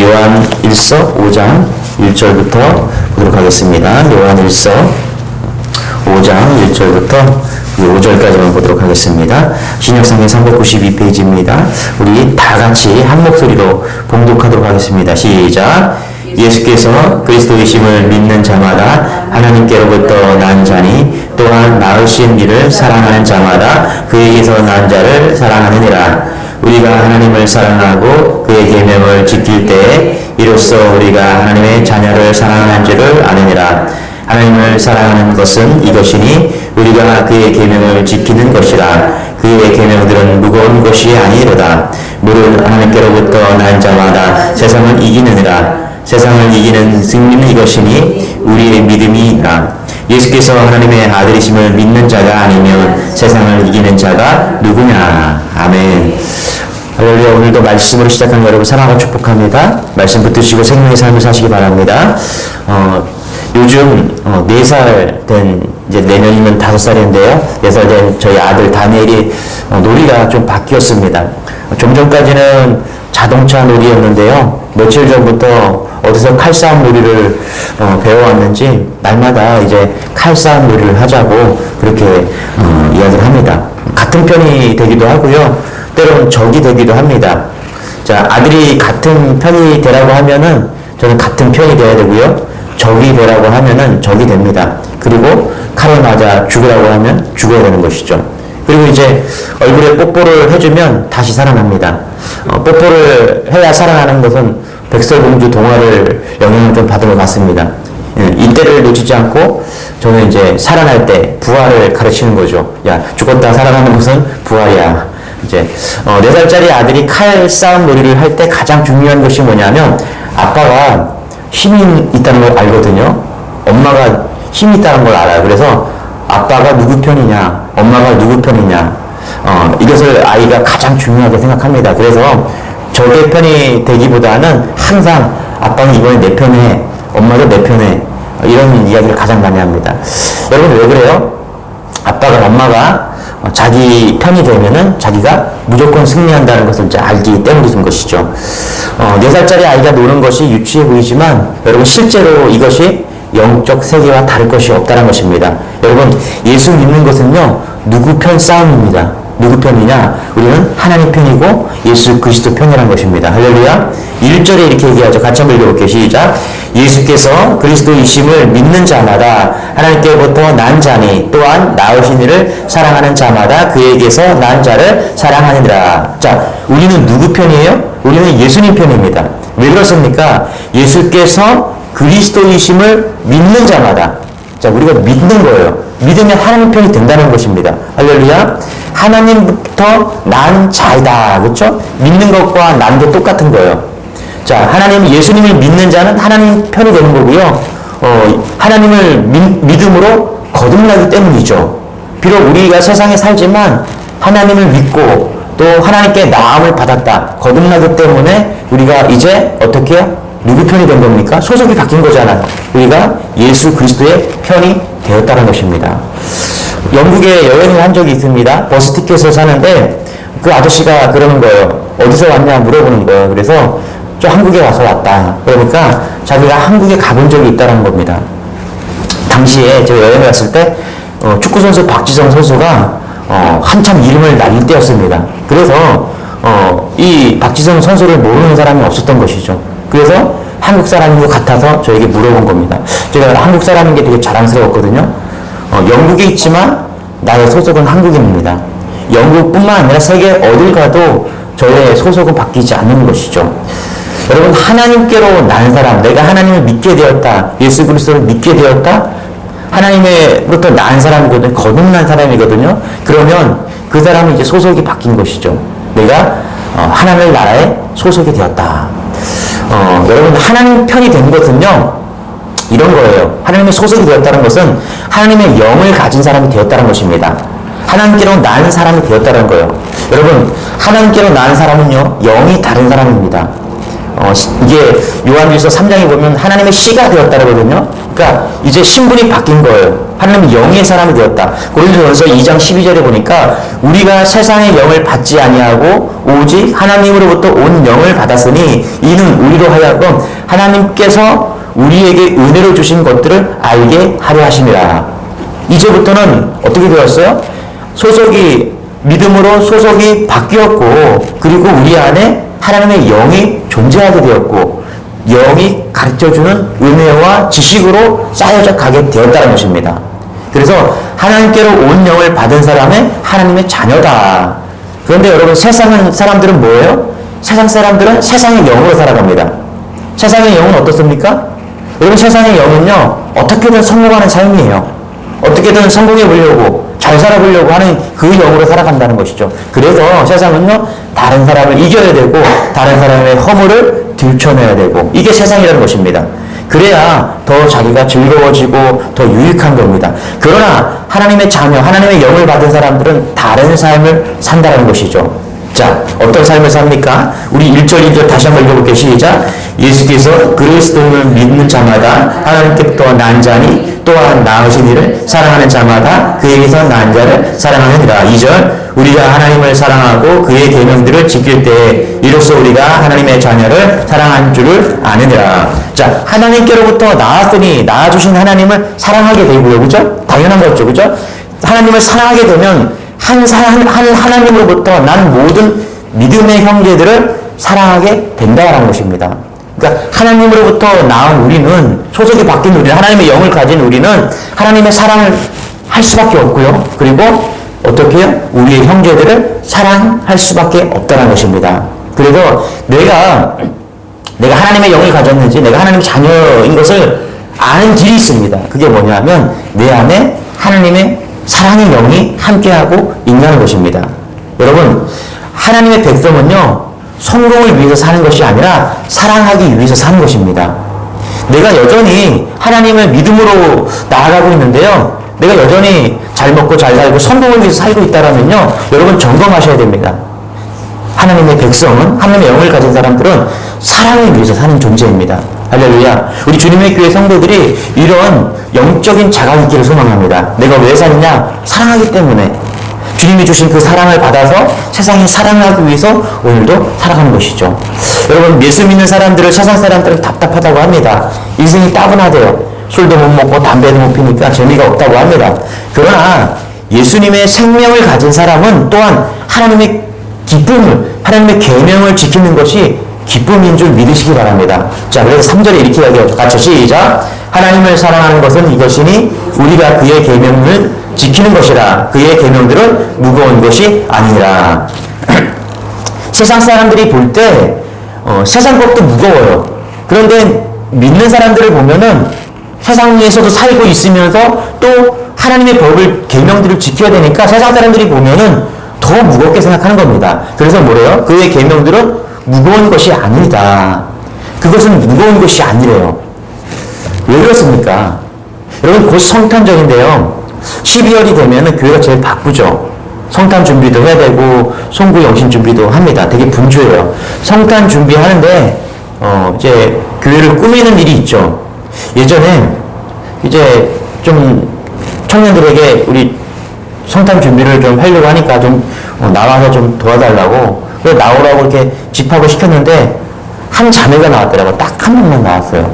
요한 1서 5장 1절부터 보도록 하겠습니다. 요한 1서 5장 1절부터 5절까지만 보도록 하겠습니다. 신약성경 392페이지입니다. 우리 다 같이 한 목소리로 봉독하도록 하겠습니다. 시작! 예수께서 그리스도이심을 믿는 자마다 하나님께로부터 난 자니 또한 낳으신 이를 사랑하는 자마다 그에게서 난 자를 사랑하느니라. 우리가 하나님을 사랑하고 그의 계명을 지킬 때에 이로써 우리가 하나님의 자녀를 사랑하는 줄을 아느니라. 하나님을 사랑하는 것은 이것이니 우리가 그의 계명을 지키는 것이라. 그의 계명들은 무거운 것이 아니로다. 무릇 하나님께로부터 난 자마다 세상을 이기느니라. 세상을 이기는 승리는 이것이니 우리의 믿음이니라. 예수께서 하나님의 아들이심을 믿는 자가 아니면 세상을 이기는 자가 누구냐. 아멘. 할렐루야. 오늘도 말씀으로 시작한 여러분 사랑하고 축복합니다. 말씀 붙드시고 생명의 삶을 사시기 바랍니다. 요즘 4살 된, 이제 내년이면 5살인데요. 4살 된 저희 아들 다니엘이 놀이가 좀 바뀌었습니다. 좀 전까지는 자동차 놀이였는데요. 며칠 전부터 어디서 칼싸움 놀이를 배워왔는지 날마다 이제 칼싸움 놀이를 하자고 그렇게 이야기를 합니다. 같은 편이 되기도 하고요. 때로는 적이 되기도 합니다. 자, 아들이 같은 편이 되라고 하면은 저는 같은 편이 돼야 되고요. 적이 되라고 하면은 적이 됩니다. 그리고 칼을 맞아 죽으라고 하면 죽어야 되는 것이죠. 그리고 이제 얼굴에 뽀뽀를 해주면 다시 살아납니다. 뽀뽀를 해야 살아나는 것은 백설공주 동화를 영향을 좀 받은 것 같습니다. 이때를 놓치지 않고 저는 이제 살아날 때 부활을 가르치는 거죠. 야, 죽었다 살아나는 것은 부활이야. 이제 4살짜리 아들이 칼싸움 놀이를 할 때 가장 중요한 것이 뭐냐면 아빠가 힘이 있다는 걸 알거든요. 엄마가 힘이 있다는 걸 알아요. 그래서 아빠가 누구 편이냐, 엄마가 누구 편이냐, 이것을 아이가 가장 중요하게 생각합니다. 그래서 적의 편이 되기보다는 항상 아빠는 이번에 내 편에, 엄마도 내 편에, 이런 이야기를 가장 많이 합니다. 여러분 왜 그래요? 아빠가 엄마가 자기 편이 되면은 자기가 무조건 승리한다는 것을 이제 알기 때문인 것이죠. 4살짜리 아이가 노는 것이 유치해 보이지만 여러분 실제로 이것이 영적 세계와 다를 것이 없다는 것입니다. 여러분 예수 믿는 것은요 누구 편 싸움입니다. 누구 편이냐? 우리는 하나님 편이고 예수 그리스도 편이라는 것입니다. 할렐루야. 1절에 이렇게 얘기하죠. 같이 한번 읽어볼게요. 시작. 예수께서 그리스도이심을 믿는 자마다 하나님께로부터 난 자니 또한 낳으신 이를 사랑하는 자마다 그에게서 난 자를 사랑하느니라. 자, 우리는 누구 편이에요? 우리는 예수님 편입니다. 왜 그렇습니까? 예수께서 그리스도이심을 믿는 자마다. 자, 우리가 믿는 거예요. 믿으면 하나님 편이 된다는 것입니다. 할렐루야. 하나님부터 난 자이다. 그렇죠? 믿는 것과 난도 똑같은 거예요. 자, 예수님을 믿는 자는 하나님 편이 되는 거고요. 하나님을 믿음으로 거듭나기 때문이죠. 비록 우리가 세상에 살지만 하나님을 믿고 또 하나님께 나음을 받았다. 거듭나기 때문에 우리가 이제 어떻게 해요? 누구 편이 된 겁니까? 소속이 바뀐 거잖아요. 우리가 예수 그리스도의 편이 되었다는 것입니다. 영국에 여행을 한 적이 있습니다. 버스 티켓을 사는데 그 아저씨가 그러는 거예요. 어디서 왔냐 물어보는 거예요. 그래서 저 한국에 와서 왔다. 그러니까 자기가 한국에 가본 적이 있다는 겁니다. 당시에 제가 여행을 갔을 때 축구선수 박지성 선수가 한참 이름을 날릴 때였습니다. 그래서 이 박지성 선수를 모르는 사람이 없었던 것이죠. 그래서 한국 사람인 것 같아서 저에게 물어본 겁니다. 제가 한국 사람인 게 되게 자랑스러웠거든요. 영국에 있지만 나의 소속은 한국인입니다. 영국뿐만 아니라 세계 어딜 가도 저의 소속은 바뀌지 않는 것이죠. 여러분 하나님께로 난 사람, 내가 하나님을 믿게 되었다, 예수 그리스도를 믿게 되었다, 하나님으로부터 난 사람이거든요. 거듭난 사람이거든요. 그러면 그 사람은 이제 소속이 바뀐 것이죠. 내가 하나님의 나라에 소속이 되었다. 여러분 하나님 편이 된 것은요 이런 거예요. 하나님의 소속이 되었다는 것은 하나님의 영을 가진 사람이 되었다는 것입니다. 하나님께로 난 사람이 되었다는 거예요. 여러분 하나님께로 난 사람은요 영이 다른 사람입니다. 이게 요한일서 3장에 보면 하나님의 씨가 되었다 그러거든요. 그러니까 이제 신분이 바뀐 거예요. 하나님은 영의 사람이 되었다. 고린도전서 2장 12절에 보니까 우리가 세상의 영을 받지 아니하고 오직 하나님으로부터 온 영을 받았으니 이는 우리로 하여금 하나님께서 우리에게 은혜로 주신 것들을 알게 하려 하심이라. 이제부터는 어떻게 되었어요? 믿음으로 소속이 바뀌었고, 그리고 우리 안에 하나님의 영이 존재하게 되었고, 영이 가르쳐주는 은혜와 지식으로 쌓여져 가게 되었다는 것입니다. 그래서 하나님께로 온 영을 받은 사람은 하나님의 자녀다. 그런데 여러분, 세상 사람들은 뭐예요? 세상 사람들은 세상의 영으로 살아갑니다. 세상의 영은 어떻습니까? 여러분, 세상의 영은요, 어떻게든 성공하는 삶이에요. 어떻게든 성공해 보려고, 잘 살아보려고 하는 그 영으로 살아간다는 것이죠. 그래서 세상은요, 다른 사람을 이겨야 되고, 다른 사람의 허물을 들춰내야 되고, 이게 세상이라는 것입니다. 그래야 더 자기가 즐거워지고 더 유익한 겁니다. 그러나 하나님의 자녀, 하나님의 영을 받은 사람들은 다른 삶을 산다는 것이죠. 자, 어떤 삶을 삽니까? 우리 1절, 2절 다시 한번 읽어볼게요. 시작. 예수께서 그리스도를 믿는 자마다 하나님께부터 난 자니 또한 낳으신 이를 사랑하는 자마다 그에게서 난 자를 사랑하느니라. 2절. 우리가 하나님을 사랑하고 그의 계명들을 지킬 때에 이로써 우리가 하나님의 자녀를 사랑한 줄을 아느니라. 자, 하나님께로부터 낳았으니 낳아주신 하나님을 사랑하게 되고요. 그죠? 당연한 거죠. 그죠? 하나님을 사랑하게 되면 하나님으로부터 난 모든 믿음의 형제들을 사랑하게 된다는 것입니다. 그러니까 하나님으로부터 나온 우리는, 소속이 바뀐 우리는, 하나님의 영을 가진 우리는 하나님의 사랑을 할 수밖에 없고요. 그리고 어떻게 해요? 우리의 형제들을 사랑할 수밖에 없다는 것입니다. 그래서 내가 하나님의 영을 가졌는지, 내가 하나님의 자녀인 것을 아는 길이 있습니다. 그게 뭐냐면 내 안에 하나님의 사랑의 영이 함께하고 있다는 것입니다. 여러분, 하나님의 백성은요, 성공을 위해서 사는 것이 아니라 사랑하기 위해서 사는 것입니다. 내가 여전히 하나님을 믿음으로 나아가고 있는데요, 내가 여전히 잘 먹고 잘 살고 성공을 위해서 살고 있다면요, 여러분 점검하셔야 됩니다. 하나님의 백성은, 하나님의 영을 가진 사람들은 사랑을 위해서 사는 존재입니다. 할렐루야. 우리 주님의 교회 성도들이 이런 영적인 자각 있기를 소망합니다. 내가 왜 사느냐? 사랑하기 때문에. 주님이 주신 그 사랑을 받아서 세상이 사랑하기 위해서 오늘도 살아가는 것이죠. 여러분, 예수 믿는 사람들을, 세상 사람들은 답답하다고 합니다. 인생이 따분하대요. 술도 못 먹고 담배도 못 피니까 재미가 없다고 합니다. 그러나 예수님의 생명을 가진 사람은 또한 하나님의 기쁨을, 하나님의 계명을 지키는 것이 기쁨인 줄 믿으시기 바랍니다. 자, 그래서 3절에 이렇게 이야기하죠. 같이 시작. 하나님을 사랑하는 것은 이것이니 우리가 그의 계명을 지키는 것이라. 그의 계명들은 무거운 것이 아니라. 세상 사람들이 볼 때 세상 법도 무거워요. 그런데 믿는 사람들을 보면은 세상에서도 살고 있으면서 또 하나님의 법을, 계명들을 지켜야 되니까 세상 사람들이 보면은 더 무겁게 생각하는 겁니다. 그래서 뭐래요? 그의 계명들은 무거운 것이 아니다. 그것은 무거운 것이 아니래요. 왜 그렇습니까? 여러분, 곧 성탄절인데요. 12월이 되면 교회가 제일 바쁘죠. 성탄 준비도 해야 되고 송구 영신 준비도 합니다. 되게 분주해요. 성탄 준비하는데 이제 교회를 꾸미는 일이 있죠. 예전에 이제 좀 청년들에게 우리 성탄 준비를 좀 하려고 하니까 좀 나와서 좀 도와달라고, 그래서 나오라고 이렇게 집합을 시켰는데 한 자매가 나왔더라고요. 딱 한 명만 나왔어요.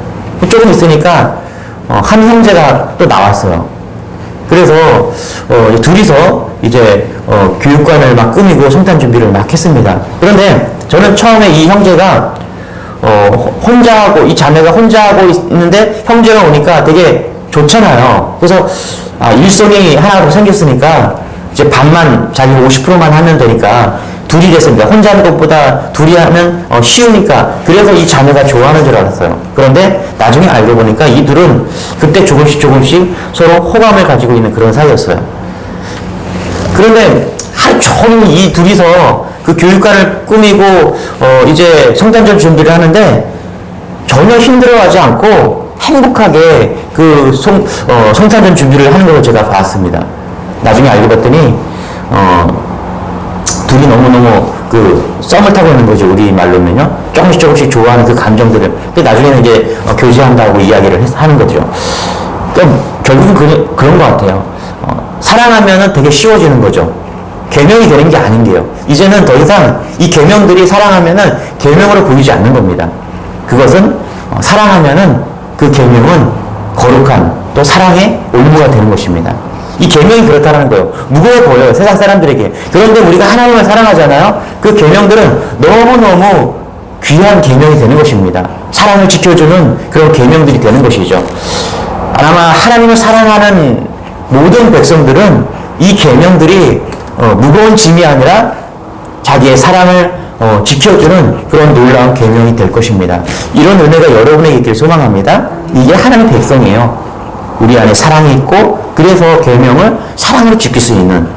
조금 있으니까 한 형제가 또 나왔어요. 그래서 둘이서 이제 교육관을 막 꾸미고 성탄 준비를 막 했습니다. 그런데 저는 처음에 이 형제가 혼자 하고, 이 자매가 혼자 하고 있는데 형제가 오니까 되게 좋잖아요. 그래서 일손이 하나 생겼으니까 이제 반만, 자기 50%만 하면 되니까 둘이 됐습니다. 혼자 하는 것보다 둘이 하면 쉬우니까. 그래서 이 자매가 좋아하는 줄 알았어요. 그런데 나중에 알고 보니까 이 둘은 그때 조금씩 서로 호감을 가지고 있는 그런 사이였어요. 그런데 하루 종일 이 둘이서 그 교육관을 꾸미고 이제 성탄절 준비를 하는데 전혀 힘들어하지 않고 행복하게 그 성탄절 준비를 하는 걸 제가 봤습니다. 나중에 알고 봤더니 둘이 너무너무 썸을 타고 있는 거죠. 우리 말로면요. 조금씩 좋아하는 그 감정들을. 나중에는 이제 교제한다고 이야기를 하는 거죠. 그러니까 결국은 그런 것 같아요. 사랑하면은 되게 쉬워지는 거죠. 계명이 되는 게 아닌 게요. 이제는 더 이상 이 계명들이 사랑하면은 계명으로 보이지 않는 겁니다. 그것은 사랑하면은 그 계명은 거룩한 또 사랑의 올무가 되는 것입니다. 이 계명이 그렇다는 거예요. 무거워 보여요, 세상 사람들에게. 그런데 우리가 하나님을 사랑하잖아요. 그 계명들은 너무너무 귀한 계명이 되는 것입니다. 사랑을 지켜주는 그런 계명들이 되는 것이죠. 아마 하나님을 사랑하는 모든 백성들은 이 계명들이 무거운 짐이 아니라 자기의 사랑을 지켜주는 그런 놀라운 계명이 될 것입니다. 이런 은혜가 여러분에게 있길 소망합니다. 이게 하나님의 백성이에요. 우리 안에 사랑이 있고 그래서 계명을 사랑으로 지킬 수 있는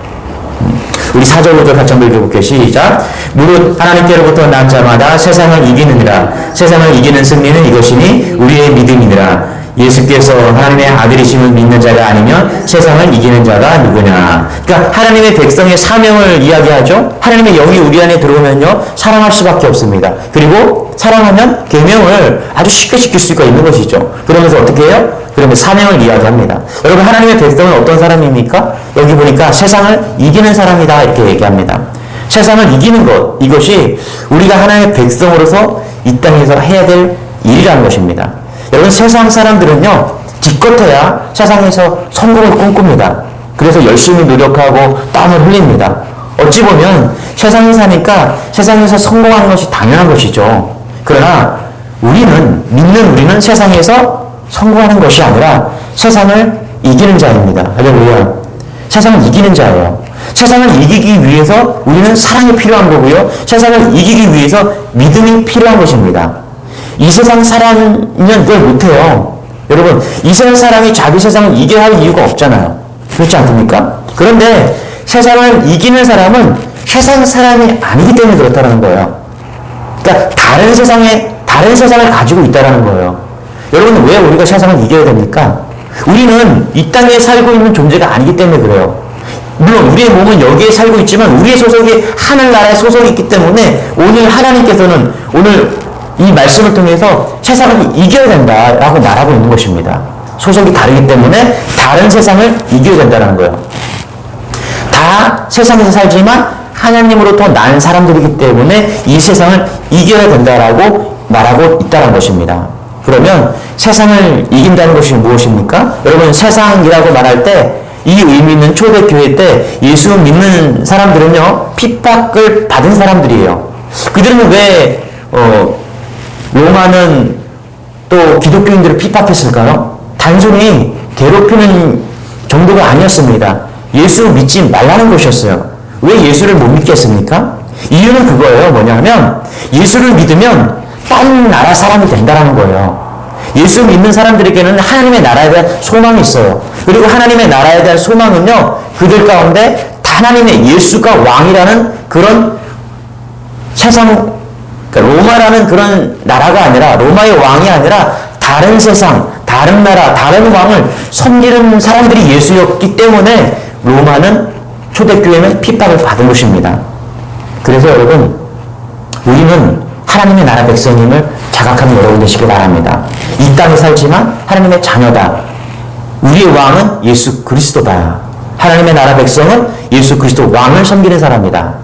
우리 4절 5절 같이 한번 읽어볼게요. 시작. 무릇 하나님께로부터 난 자마다 세상을 이기느니라. 세상을 이기는 승리는 이것이니 우리의 믿음이니라. 예수께서 하나님의 아들이심을 믿는 자가 아니면 세상을 이기는 자가 누구냐. 그러니까 하나님의 백성의 사명을 이야기하죠. 하나님의 영이 우리 안에 들어오면요 사랑할 수밖에 없습니다. 그리고 사랑하면 계명을 아주 쉽게 지킬 수가 있는 것이죠. 그러면서 어떻게 해요? 그러면 사명을 이야기합니다. 여러분 하나님의 백성은 어떤 사람입니까? 여기 보니까 세상을 이기는 사람이다 이렇게 얘기합니다. 세상을 이기는 것, 이것이 우리가 하나님의 백성으로서 이 땅에서 해야 될 일이라는 것입니다. 여러분 세상 사람들은요 기껏해야 세상에서 성공을 꿈꿉니다. 그래서 열심히 노력하고 땀을 흘립니다. 어찌 보면 세상에 사니까 세상에서 성공하는 것이 당연한 것이죠. 그러나 믿는 우리는 세상에서 성공하는 것이 아니라 세상을 이기는 자입니다. 할렐루야. 세상을 이기는 자예요. 세상을 이기기 위해서 우리는 사랑이 필요한 거고요. 세상을 이기기 위해서 믿음이 필요한 것입니다. 이 세상 사람은 그걸 못해요. 여러분 이 세상 사람이 자기 세상을 이겨야 할 이유가 없잖아요. 그렇지 않습니까? 그런데 세상을 이기는 사람은 세상 사람이 아니기 때문에 그렇다는 거예요. 그러니까 다른 세상을 가지고 있다는 거예요. 여러분 왜 우리가 세상을 이겨야 됩니까? 우리는 이 땅에 살고 있는 존재가 아니기 때문에 그래요. 물론 우리의 몸은 여기에 살고 있지만 우리의 소속이 하늘나라에 소속이 있기 때문에 오늘 하나님께서는 오늘 이 말씀을 통해서 세상을 이겨야 된다라고 말하고 있는 것입니다. 소속이 다르기 때문에 다른 세상을 이겨야 된다는 거예요. 다 세상에서 살지만 하나님으로부터 난 사람들이기 때문에 이 세상을 이겨야 된다라고 말하고 있다는 것입니다. 그러면 세상을 이긴다는 것이 무엇입니까? 여러분 세상이라고 말할 때 이 의미는 초대교회 때 예수 믿는 사람들은요 핍박을 받은 사람들이에요. 그들은 왜 로마는 또 기독교인들을 핍박했을까요? 단순히 괴롭히는 정도가 아니었습니다. 예수 믿지 말라는 것이었어요. 왜 예수를 못 믿겠습니까? 이유는 그거예요. 뭐냐면 예수를 믿으면 다른 나라 사람이 된다는 거예요. 예수 믿는 사람들에게는 하나님의 나라에 대한 소망이 있어요. 그리고 하나님의 나라에 대한 소망은요 그들 가운데 하나님의 예수가 왕이라는 그런 세상, 그러니까 로마라는 그런 나라가 아니라 로마의 왕이 아니라 다른 세상, 다른 나라, 다른 왕을 섬기는 사람들이 예수였기 때문에 로마는 초대교회는 핍박을 받은 것입니다. 그래서 여러분 우리는 하나님의 나라 백성임을 자각하는 여러분 되시기 바랍니다. 이 땅에 살지만 하나님의 자녀다. 우리의 왕은 예수 그리스도다. 하나님의 나라 백성은 예수 그리스도 왕을 섬기는 사람이다.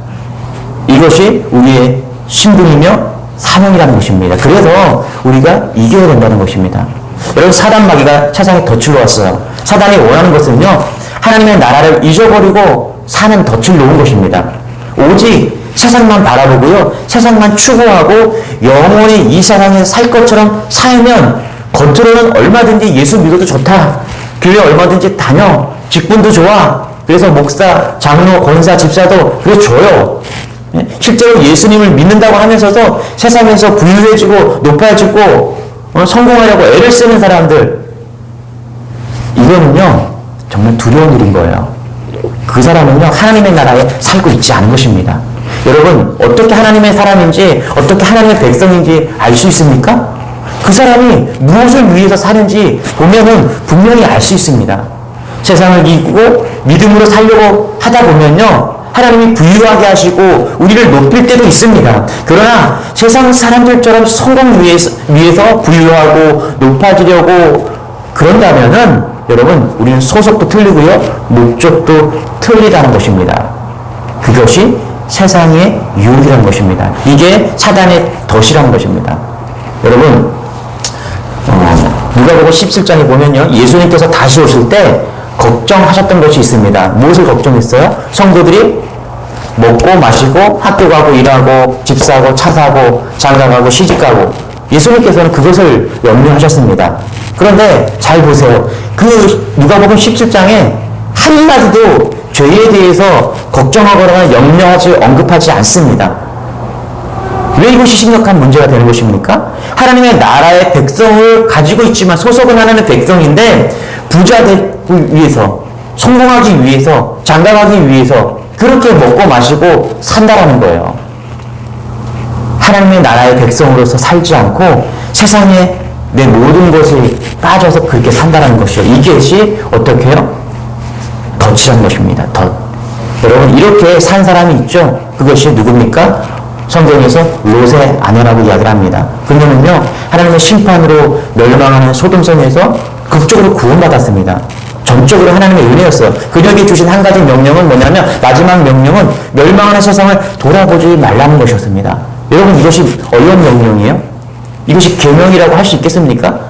이것이 우리의 신분이며 사명이라는 것입니다. 그래서 우리가 이겨야 된다는 것입니다. 여러분 사단 마귀가 세상에 덫을 놓았어요. 사단이 원하는 것은요 하나님의 나라를 잊어버리고 사는 덫을 놓은 것입니다. 오직 세상만 바라보고요 세상만 추구하고 영원히 이 세상에 살 것처럼 살면 겉으로는 얼마든지 예수 믿어도 좋다, 교회 얼마든지 다녀, 직분도 좋아, 그래서 목사, 장로, 권사, 집사도 그래 줘요. 실제로 예수님을 믿는다고 하면서도 세상에서 부유해지고 높아지고 성공하려고 애를 쓰는 사람들, 이거는요 정말 두려운 일인 거예요. 그 사람은요 하나님의 나라에 살고 있지 않은 것입니다. 여러분 어떻게 하나님의 사람인지 어떻게 하나님의 백성인지 알 수 있습니까? 그 사람이 무엇을 위해서 사는지 보면은 분명히 알 수 있습니다. 세상을 이기고 믿음으로 살려고 하다 보면요 하나님이 부유하게 하시고 우리를 높일 때도 있습니다. 그러나 세상 사람들처럼 성공 위해서 부유하고 높아지려고 그런다면은 여러분, 우리는 소속도 틀리고요, 목적도 틀리다는 것입니다. 그것이 세상의 유혹이라는 것입니다. 이게 사단의 덫이라는 것입니다. 여러분, 누가복음 17장에 보면요, 예수님께서 다시 오실 때 걱정하셨던 것이 있습니다. 무엇을 걱정했어요? 성도들이 먹고 마시고 학교 가고 일하고 집 사고 차 사고 장가 가고 시집 가고, 예수님께서는 그것을 염려하셨습니다. 그런데 잘 보세요. 그 누가복음 17장에 한마디도 죄에 대해서 걱정하거나 염려하지 언급하지 않습니다. 왜 이것이 심각한 문제가 되는 것입니까? 하나님의 나라의 백성을 가지고 있지만, 소속은 하나님의 백성인데 부자 되기 위해서, 성공하기 위해서, 장가가기 위해서 그렇게 먹고 마시고 산다라는 거예요. 하나님의 나라의 백성으로서 살지 않고 세상에 내 모든 것이 빠져서 그렇게 산다는 것이요. 이것이 어떻게 해요? 덫이라는 것입니다. 덫. 여러분, 이렇게 산 사람이 있죠? 그것이 누굽니까? 성경에서 롯의 아내라고 이야기를 합니다. 그녀는요, 하나님의 심판으로 멸망하는 소돔성에서 극적으로 구원받았습니다. 전적으로 하나님의 은혜였어요. 그녀에게 주신 한 가지 명령은 뭐냐면, 마지막 명령은 멸망하는 세상을 돌아보지 말라는 것이었습니다. 여러분, 이것이 어려운 명령이에요? 이것이 계명이라고 할 수 있겠습니까?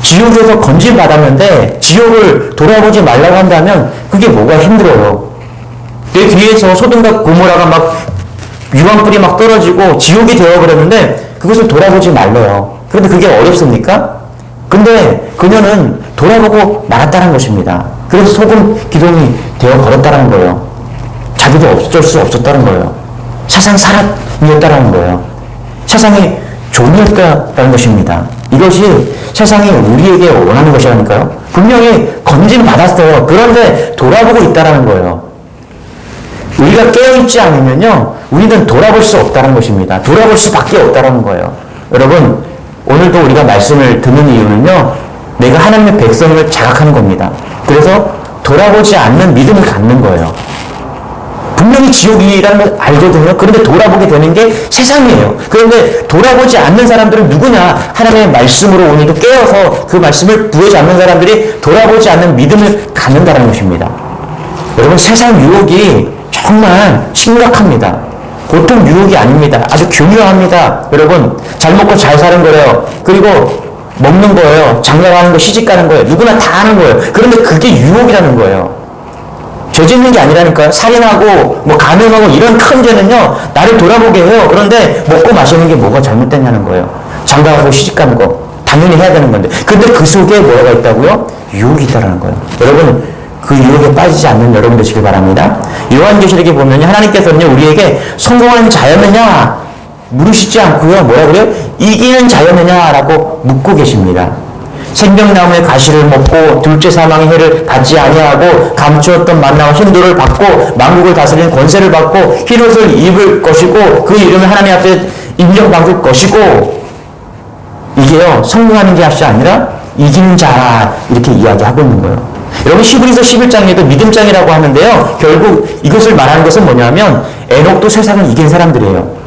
지옥에서 건진받았는데 지옥을 돌아보지 말라고 한다면 그게 뭐가 힘들어요. 내 뒤에서 소돔과 고모라가 막 유황불이 막 떨어지고 지옥이 되어버렸는데 그것을 돌아보지 말래요. 그런데 그게 어렵습니까? 근데 그녀는 돌아보고 말았다는 것입니다. 그래서 소금 기둥이 되어버렸다는 거예요. 자기도 어쩔 수 없었다는 거예요. 세상 사람이었다는 거예요. 세상이 종이었다는 것입니다. 이것이 세상이 우리에게 원하는 것이라니까요. 분명히 건진받았어요. 그런데 돌아보고 있다는 거예요. 우리가 깨어있지 않으면요, 우리는 돌아볼 수 없다는 것입니다. 돌아볼 수밖에 없다는 거예요. 여러분, 오늘도 우리가 말씀을 듣는 이유는요, 내가 하나님의 백성을 자각하는 겁니다. 그래서 돌아보지 않는 믿음을 갖는 거예요. 분명히 지옥이라는 걸 알거든요. 그런데 돌아보게 되는 게 세상이에요. 그런데 돌아보지 않는 사람들은 누구냐? 하나님의 말씀으로 오늘도 깨어서 그 말씀을 부여지 않는 사람들이 돌아보지 않는 믿음을 갖는다는 것입니다. 여러분, 세상 유혹이 정말 심각합니다. 보통 유혹이 아닙니다. 아주 교묘합니다. 여러분, 잘 먹고 잘 사는 거래요. 그리고 먹는 거예요. 장가 가는 거, 시집 가는 거예요. 누구나 다 하는 거예요. 그런데 그게 유혹이라는 거예요. 죄 짓는 게 아니라니까요. 살인하고 뭐 간음하고 이런 큰 죄는요, 나를 돌아보게 해요. 그런데 먹고 마시는 게 뭐가 잘못됐냐는 거예요. 장가가고 시집가는 거 당연히 해야 되는 건데, 근데 그 속에 뭐가 있다고요? 유혹이 있다는 거예요. 여러분, 그 유혹에 빠지지 않는 여러분 되시길 바랍니다. 요한계시록에 보면 하나님께서는요, 우리에게 성공한 자였느냐 물으시지 않고요, 뭐라 그래요? 이기는 자였느냐라고 묻고 계십니다. 생명나무의 가시를 먹고 둘째 사망의 해를 받지 아니하고 감추었던 만나와 흰돌을 받고 만국을 다스리는 권세를 받고 흰옷을 입을 것이고 그 이름을 하나님 앞에 인정받을 것이고, 이게요, 성공하는 게 아니라 이기는 자라, 이렇게 이야기하고 있는 거예요. 여러분, 히브리서 11장에도 믿음장이라고 하는데요, 결국 이것을 말하는 것은 뭐냐면, 에녹도 세상을 이긴 사람들이에요.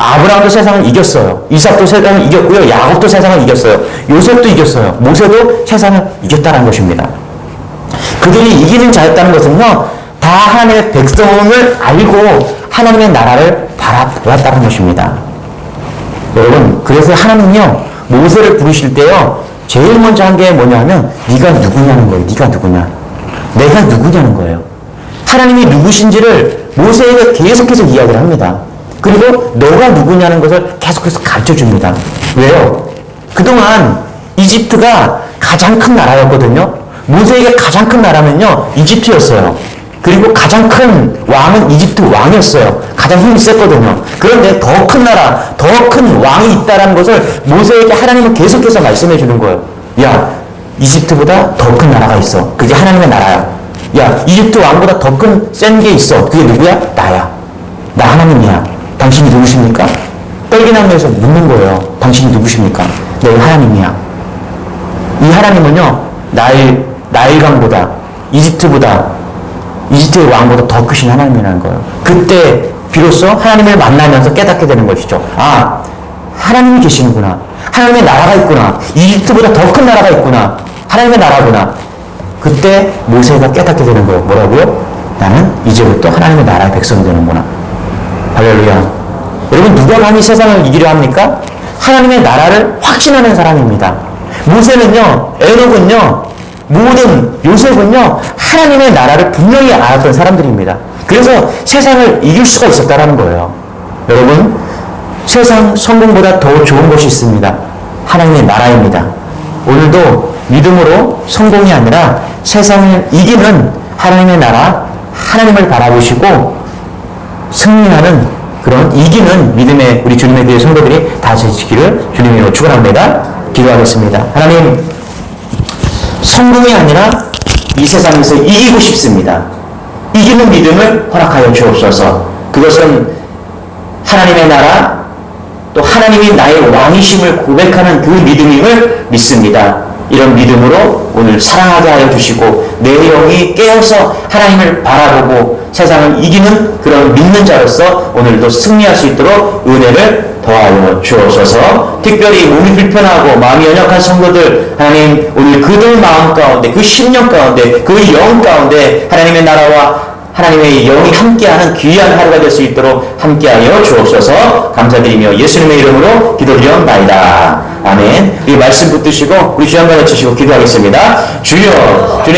아브라함도 세상을 이겼어요. 이삭도 세상을 이겼고요. 야곱도 세상을 이겼어요. 요셉도 이겼어요. 모세도 세상을 이겼다는 것입니다. 그들이 이기는 자였다는 것은요, 다 하나님의 백성을 알고 하나님의 나라를 바라보았다는 것입니다. 여러분, 그래서 하나님은요, 모세를 부르실 때요, 제일 먼저 한 게 뭐냐면, 네가 누구냐는 거예요. 네가 누구냐. 내가 누구냐는 거예요. 하나님이 누구신지를 모세에게 계속해서 이야기를 합니다. 그리고 너가 누구냐는 것을 계속해서 가르쳐줍니다. 왜요? 그동안 이집트가 가장 큰 나라였거든요. 모세에게 가장 큰 나라면요, 이집트였어요. 그리고 가장 큰 왕은 이집트 왕이었어요. 가장 힘이 셌거든요. 그런데 더 큰 나라, 더 큰 왕이 있다는 것을 모세에게 하나님은 계속해서 말씀해 주는 거예요. 야, 이집트보다 더 큰 나라가 있어. 그게 하나님의 나라야. 야, 이집트 왕보다 더 큰 센 게 있어. 그게 누구야? 나야. 나 하나님이야. 당신이 누구십니까? 떨기나무에서 묻는 거예요. 당신이 누구십니까? 내가 하나님이야. 이 하나님은요, 나일강보다, 이집트보다 이집트의 왕보다 더 크신 하나님이라는 거예요. 그때 비로소 하나님을 만나면서 깨닫게 되는 것이죠. 아, 하나님이 계시는구나. 하나님의 나라가 있구나. 이집트보다 더 큰 나라가 있구나. 하나님의 나라구나. 그때 모세가 깨닫게 되는 거예요. 뭐라고요? 나는 이제부터 하나님의 나라의 백성이 되는구나. 할렐루야. 여러분, 누가 감히 세상을 이기려 합니까? 하나님의 나라를 확신하는 사람입니다. 모세는요, 에녹은요, 모든 요셉은요, 하나님의 나라를 분명히 알았던 사람들입니다. 그래서 세상을 이길 수가 있었다는 거예요. 여러분, 세상 성공보다 더 좋은 것이 있습니다. 하나님의 나라입니다. 오늘도 믿음으로 성공이 아니라 세상을 이기는 하나님의 나라, 하나님을 바라보시고 승리하는 그런 이기는 믿음의 우리 주님의 교회 성도들이 다 되시기를 주님으로 축원합니다. 기도하겠습니다. 하나님, 성공이 아니라 이 세상에서 이기고 싶습니다. 이기는 믿음을 허락하여 주옵소서. 그것은 하나님의 나라, 또 하나님이 나의 왕이심을 고백하는 그 믿음임을 믿습니다. 이런 믿음으로 오늘 사랑하게 하여 주시고 내 영이 깨어서 하나님을 바라보고 세상을 이기는 그런 믿는 자로서 오늘도 승리할 수 있도록 은혜를 더하여 주옵소서. 특별히 몸이 불편하고 마음이 연약한 성도들, 하나님 오늘 그들 마음 가운데, 그 심령 가운데, 그 영 가운데 하나님의 나라와 하나님의 영이 함께하는 귀한 하루가 될 수 있도록 함께하여 주옵소서. 감사드리며 예수님의 이름으로 기도드리옵나이다. 아멘. 이 말씀 붙드시고 우리 주여 한번 외치시고 기도하겠습니다. 주여, 주님